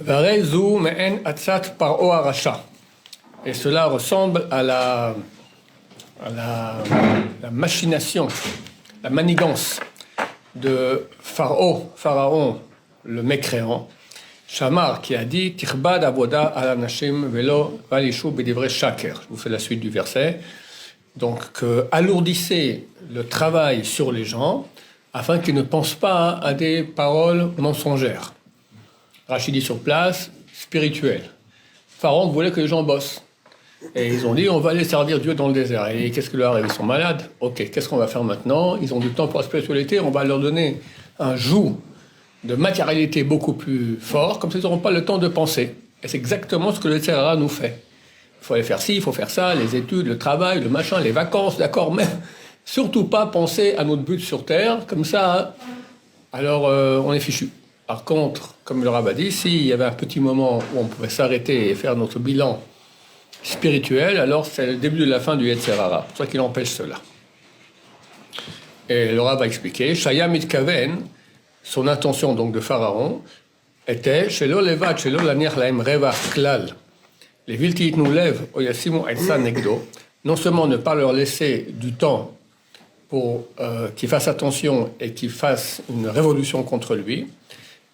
Varezu me'en atzat paro aracha. Et cela ressemble à la machination, la manigance de Pharaon, le mécréant, Shamar, qui a dit Tirbad avoda al anashim velo valishu bedivre shaker. Je vous fais la suite du verset. Donc, alourdissez le travail sur les gens afin qu'ils ne pensent pas à des paroles mensongères. Rachid dit sur place, spirituel. Pharaon voulait que les gens bossent. Et ils ont dit, on va aller servir Dieu dans le désert. Et qu'est-ce que leur arrive? Ils sont malades. Ok, qu'est-ce qu'on va faire maintenant? Ils ont du temps pour la spiritualité. On va leur donner un joug de matérialité beaucoup plus fort. Comme ça, ils n'auront pas le temps de penser. Et c'est exactement ce que le Tserara nous fait. Il faut aller faire ci, il faut faire ça, les études, le travail, le machin, les vacances, d'accord, mais surtout pas penser à notre but sur Terre. Comme ça, alors on est fichu. Par contre, comme le rabbin dit, s'il y avait un petit moment où on pouvait s'arrêter et faire notre bilan spirituel, alors c'est le début de la fin du Yetzer Hara. C'est pour ça qu'il empêche cela. Et le rabbin va expliquer, Shaya Mitkaven, son intention donc de Pharaon, était Shelo levad, shelo laniach lahem reva klal. Les villes nous lèvent, oyasimu etsa negdo, non seulement ne pas leur laisser du temps pour qu'ils fassent attention et qu'ils fassent une révolution contre lui,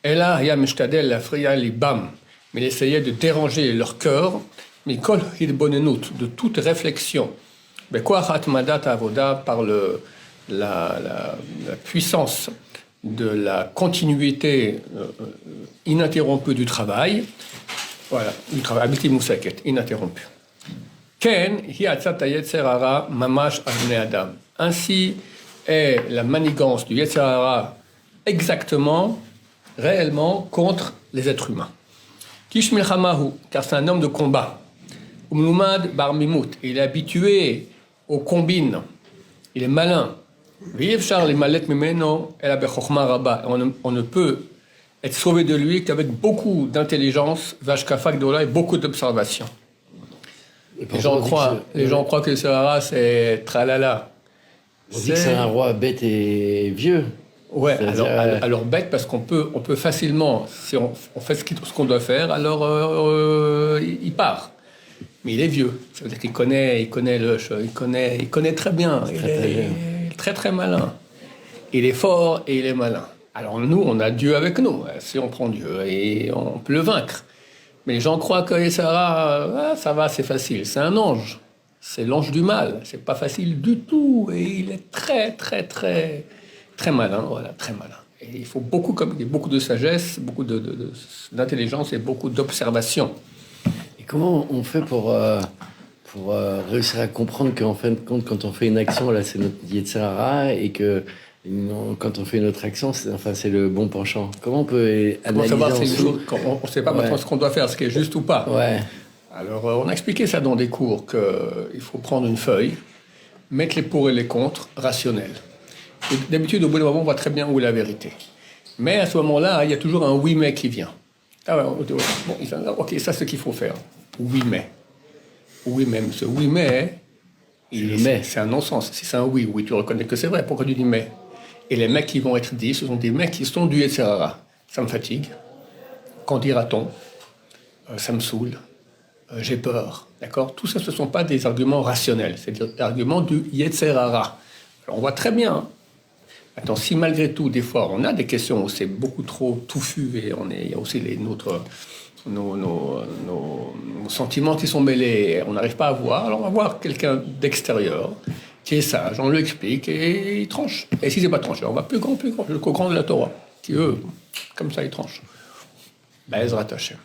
et là, Yam Shtadel, la Friya Libam, mais il essayait de déranger leur cœur, Mikol Hidbonenut, de toute réflexion, Bekoachat Madat Avoda, par la puissance de la continuité ininterrompue du travail, voilà, du travail, Abiti Moussaket, ininterrompu. Ken, Hiatzat Yetzer Hara, Mamash Avne Adam. Ainsi est la manigance du Yetzer Hara exactement, réellement, contre les êtres humains. Kish Milchamahu, car c'est un homme de combat. Umlumad Bar Mimut, il est habitué aux combines, il est malin. V'yevchar limalet mimeno el bechokma rabba. On ne peut être sauvé de lui qu'avec beaucoup d'intelligence, vashkafa gdola et beaucoup d'observation. Les gens croient que le Sahara, c'est tralala. On dit que c'est un roi bête et vieux. Ouais, alors bête parce qu'on peut facilement, si on fait ce qu'on doit faire, alors il part. Mais il est vieux, ça veut dire qu'il connaît il connaît très bien, il est très très malin. Il est fort et il est malin. Alors nous, on a Dieu avec nous, si on prend Dieu, et on peut le vaincre. Mais les gens croient que Sarah, ça va, c'est facile, c'est un ange. C'est l'ange du mal, c'est pas facile du tout, et il est très très très très malin, voilà, très malin. Et il faut beaucoup de sagesse, beaucoup d'intelligence et beaucoup d'observation. Et comment on fait pour réussir à comprendre qu'en fin de compte, quand on fait une action, là, c'est notre Yetzer Hara, et que quand on fait une autre action, c'est le bon penchant. Comment on peut analyser on ne sait pas maintenant ce qu'on doit faire, ce qui est juste ou pas. Ouais. Alors, on a expliqué ça dans des cours, qu'il faut prendre une feuille, mettre les pour et les contre rationnels. Et d'habitude, au bout d'un moment, on voit très bien où est la vérité. Mais à ce moment-là, il y a toujours un oui mais qui vient. Ah ouais, bon, ok, ça c'est ce qu'il faut faire. Oui mais. Oui mais, ce oui mais, c'est un non-sens. Si c'est un oui, tu reconnais que c'est vrai, pourquoi tu dis mais? Et les mecs qui vont être dits, ce sont des mecs qui sont du Yetzer Hara. Ça me fatigue. Qu'en dira-t-on? Ça me saoule. J'ai peur. D'accord? Tout ça, ce ne sont pas des arguments rationnels. C'est des arguments du Yetzer Hara. Alors, on voit très bien. Hein. Attends, si malgré tout, des fois, on a des questions où c'est beaucoup trop touffu et il y a aussi nos sentiments qui sont mêlés, on n'arrive pas à voir, alors on va voir quelqu'un d'extérieur qui est sage, on lui explique et il tranche. Et si c'est pas tranché, on va plus grand, le co-grand de la Torah, qui eux, comme ça, ils tranchent. Bezrat Hashem.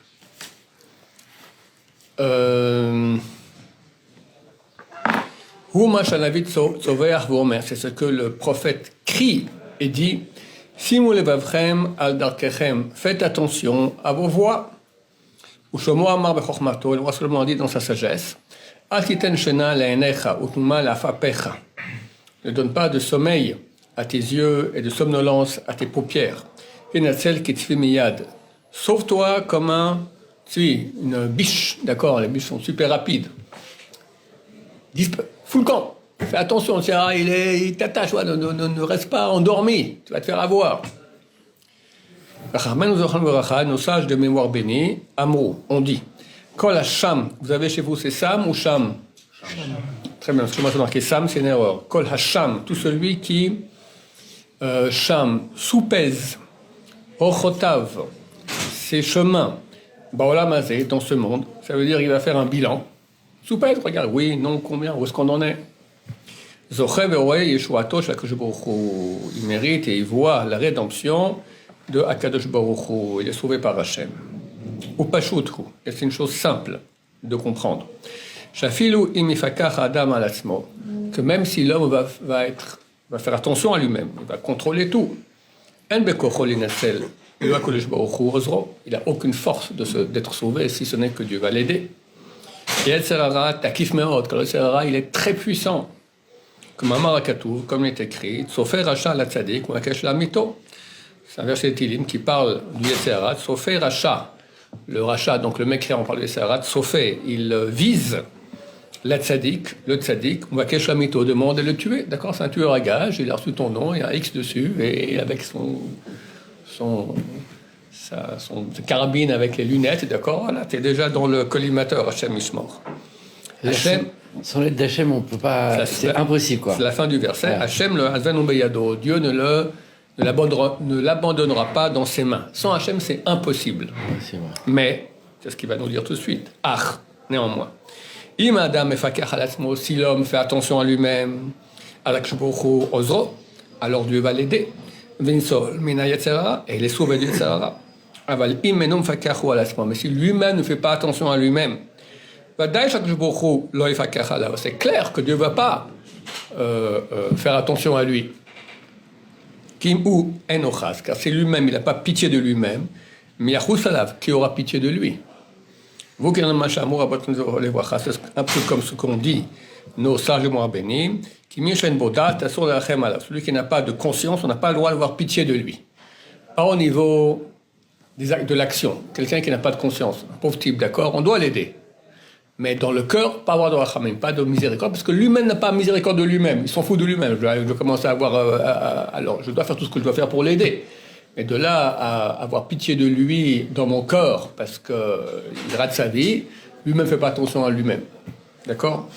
C'est ce que le prophète crie et dit. Simu levavchem al darkechem, faites attention à vos voix. Ou Shlomo amar bechokmato, le roi Salomon a dit dans sa sagesse, al titen shena le'enecha utuma lafapecha. Ne donne pas de sommeil à tes yeux et de somnolence à tes paupières. Venatzel kitzvi miyad. Sauve-toi comme une biche, d'accord, les biches sont super rapides. Fous le camp. Fais attention, il t'attache, ne reste pas endormi, tu vas te faire avoir. Nos sages de mémoire bénie, Amrou, on dit, Kol Hasham, vous avez chez vous, c'est Sam ou Sham? Très bien, parce que moi j'ai marqué Sam, c'est une erreur. Kol Hasham, tout celui qui, Sham, soupèse, Ochotav, ses chemins, Baolam Hazé, dans ce monde, ça veut dire qu'il va faire un bilan. Soupèse, regarde, oui, non, combien, où est-ce qu'on en est? Zochev et Oé, Yeshuato, Shakadosh Baruch Hu, il mérite et il voit la rédemption de Akadosh Baruch Hu, il est sauvé par Hachem. Ou Pashutru, et c'est une chose simple de comprendre. Shafilu imifakach Adam alatzmo, que même si l'homme va faire attention à lui-même, il va contrôler tout. En bekochol inasel, il n'a aucune force d'être sauvé si ce n'est que Dieu va l'aider. Et Yetzerara, takif meot, quand le Yetzerara, il est très puissant. Comme Amar Akatouv, comme il est écrit, Sofer Racha la Tzadik, Makash la Mito. C'est un verset de Tilim qui parle du Yetzerara. Sofer Racha, le Racha, donc le mécréant, on parle du Yetzerara. Sofer, il vise la Tzadik, le Tzadik, Makash la Mito, demande de le tuer. D'accord, c'est un tueur à gage, il a reçu ton nom, il y a un X dessus, et avec son carabine avec les lunettes, d'accord, voilà, tu es déjà dans le collimateur, Hachem Ishmor. Hachem, sans l'aide d'Hachem, on peut pas, c'est impossible, quoi. C'est la fin du verset. Ouais. Hachem le Hazvan Beyado, Dieu ne l'abandonnera pas dans ses mains. Sans Hachem, c'est impossible. Ouais, c'est vrai. Mais, c'est ce qu'il va nous dire tout de suite. Ach, néanmoins. Im Adam mefakach alatzmo, si l'homme fait attention à lui-même, alakshbochu ozro, alors Dieu va l'aider. Vinsol mina yetzera, et il est sauvé du yetzera. Aval im menom fakachu alatzmo, mais si lui-même ne fait pas attention à lui-même, c'est clair que Dieu ne va pas faire attention à lui. Kim ou enochas, car c'est lui-même, il n'a pas pitié de lui-même, mais Yahusalav, qui aura pitié de lui. Vous qui en avez c'est un peu comme ce qu'on dit, nos sages de moi bénis, celui qui n'a pas de conscience, on n'a pas le droit d'avoir pitié de lui. Pas au niveau des actes de l'action. Quelqu'un qui n'a pas de conscience, un pauvre type, d'accord, on doit l'aider. Mais dans le cœur, pas avoir de rachamim, pas de miséricorde, parce que lui-même n'a pas miséricorde de lui-même, il s'en fout de lui-même. Je dois commencer à avoir... alors, je dois faire tout ce que je dois faire pour l'aider. Mais de là à avoir pitié de lui dans mon corps, parce qu'il rate sa vie, lui-même ne fait pas attention à lui-même. D'accord?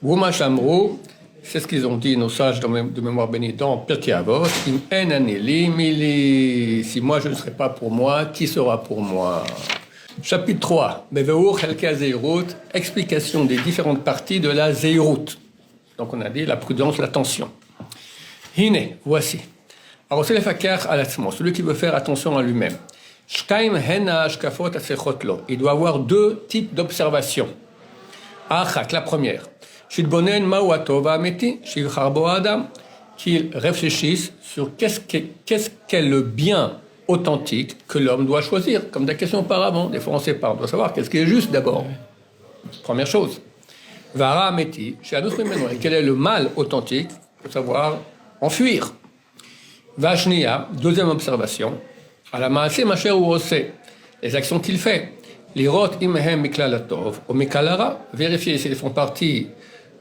Wuma Shamrou, c'est ce qu'ils ont dit, nos sages de mémoire bénie, dans Pirkei Avot, Im en anili mili, si moi je ne serai pas pour moi, qui sera pour moi? Chapitre 3, Beveur Chelka Zeirut, explication des différentes parties de la Zeirut. Donc on a dit la prudence, l'attention. Hine, voici. Alors c'est le fakar alatzmo, celui qui veut faire attention à lui-même. Shkaim hena shkafot atzechotlo. Il doit avoir deux types d'observations. Achak, la première. Shidbonen ma'u atova ameti, shivchar bo adam. Qu'il réfléchisse sur qu'est-ce qu'est le bien authentique que l'homme doit choisir, comme des questions auparavant. Des fois, on ne sait pas. On doit savoir qu'est-ce qui est juste d'abord. Première chose. Vara ameti, quel est le mal authentique? Il faut savoir en fuir. Vashnia, deuxième observation. À la maaseh masher ou oseh, les actions qu'il fait. Lirot imhem miklalatov ou mikalara, vérifier s'ils font partie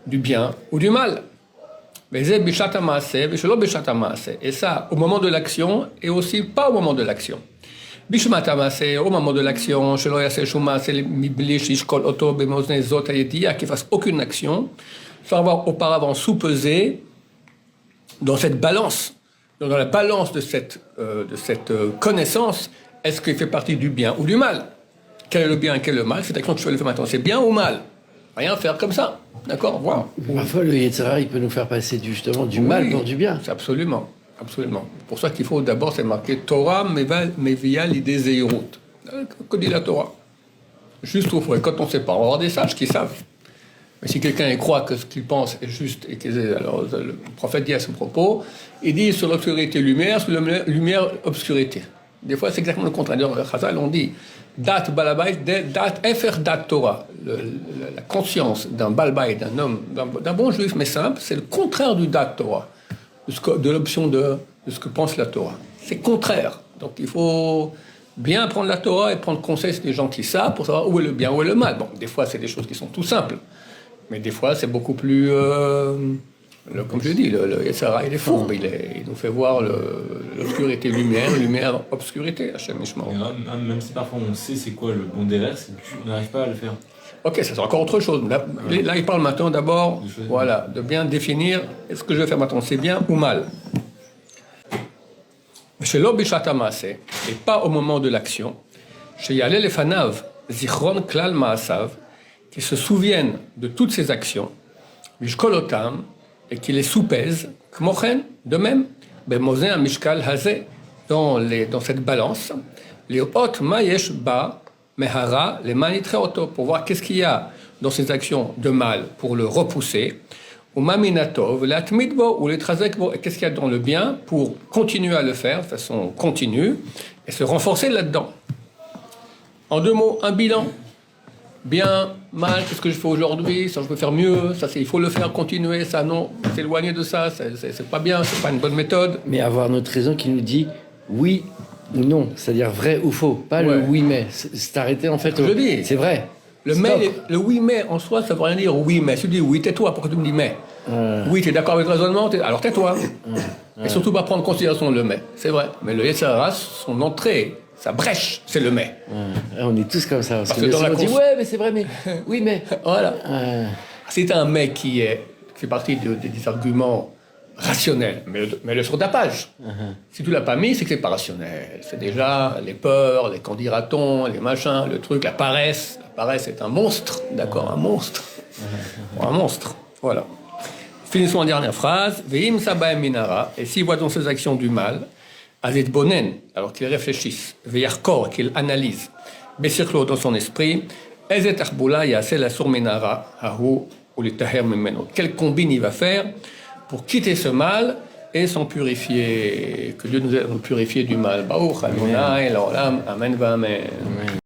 du bien ou du mal. Et ça, au moment de l'action, et aussi pas au moment de l'action. Au moment de l'action, qu'il fasse aucune action, sans avoir auparavant sous-pesé dans cette balance, dans la balance de cette connaissance, est-ce qu'il fait partie du bien ou du mal? Quel est le bien et quel est le mal? Cette action que je fais le faire maintenant, c'est bien ou mal? Rien faire comme ça. D'accord, voilà. Parfois, le Yetzirah, il peut nous faire passer justement du mal pour du bien. C'est absolument. C'est pour ça qu'il faut d'abord, c'est marqué Torah, mevia l'idée Zeirut. Que dit la Torah? Juste au fond. Quand on ne sait pas, on va avoir des sages qui savent. Mais si quelqu'un croit que ce qu'il pense est juste, alors le prophète dit à ce propos, il dit sur l'obscurité lumière, sur la lumière obscurité. Des fois, c'est exactement le contraire. D'ailleurs, Chazal, on dit dat balabait, dat efer dat Torah. La conscience d'un balbait, d'un homme, d'un bon juif mais simple, c'est le contraire du dat Torah, de l'option de ce que pense la Torah. C'est contraire. Donc il faut bien apprendre la Torah et prendre conseil des gens qui savent pour savoir où est le bien, où est le mal. Bon, des fois, c'est des choses qui sont tout simples, mais des fois, c'est beaucoup plus Comme je dis, le Yetzer Hara, il est fourbe, il nous fait voir l'obscurité, lumière, obscurité, Hachem Yishmor. Même si parfois on sait c'est quoi le bon derrière, on n'arrive pas à le faire. Ok, ça c'est encore autre chose. Là, il parle maintenant d'abord, voilà, de bien définir est-ce que je vais faire maintenant, c'est bien ou mal. Chez l'Obishat Maase, et pas au moment de l'action, chez Yalel et Fanav, Zichron Klal Maasav, qui se souviennent de toutes ces actions, Mishkolotam, et qui les soupèsent, Kmochen, de même, Bemosé Mishkal Hazé, dans cette balance, les Hot Mayesh Ba, Mehara, les Manitreoto, pour voir qu'est-ce qu'il y a dans ces actions de mal pour le repousser, ou Maminatov, l'Atmidbo, ou les Trazekbo, et qu'est-ce qu'il y a dans le bien pour continuer à le faire de façon continue et se renforcer là-dedans. En 2 mots, un bilan. Bien, mal, qu'est-ce que je fais aujourd'hui, ça je peux faire mieux, ça il faut le faire, continuer, ça non, s'éloigner de ça, c'est pas bien, c'est pas une bonne méthode. Mais avoir notre raison qui nous dit oui ou non, c'est-à-dire vrai ou faux, pas le oui mais. C'est arrêté en fait. Je dis. C'est vrai. Le oui mais en soi, ça veut rien dire oui mais. Si tu dis oui, tais-toi, pourquoi tu me dis mais oui, tu es d'accord avec le raisonnement, alors tais-toi. Et surtout pas prendre en considération le mais, c'est vrai. Mais le Yetzer Hara, son entrée, sa brèche, c'est le mais. On est tous comme ça. Parce que dans la on dit ouais mais c'est vrai mais oui mais. Voilà. Si tu as un mais qui fait partie des arguments rationnels, mais le sur ta page. Si tu l'as pas mis, c'est que c'est pas rationnel. C'est déjà les peurs, les qu'en dira-t-on, les machins, le truc, la paresse. La paresse est un monstre, d'accord, un monstre. Un monstre, voilà. Finissons en dernière phrase. Ve'im sabaem minara, et s'ils voient dans ces actions du mal, azet bonen, alors qu'ils réfléchissent, ve'yarkor, qu'ils analysent, besirklo dans son esprit, ezet achboula yaseh la sur minara, hahu ou les taher mimeno. Quelle combine il va faire pour quitter ce mal et s'en purifier. Que Dieu nous aide à nous purifier du mal. Baruch Adonai, l'olam, amen, amen.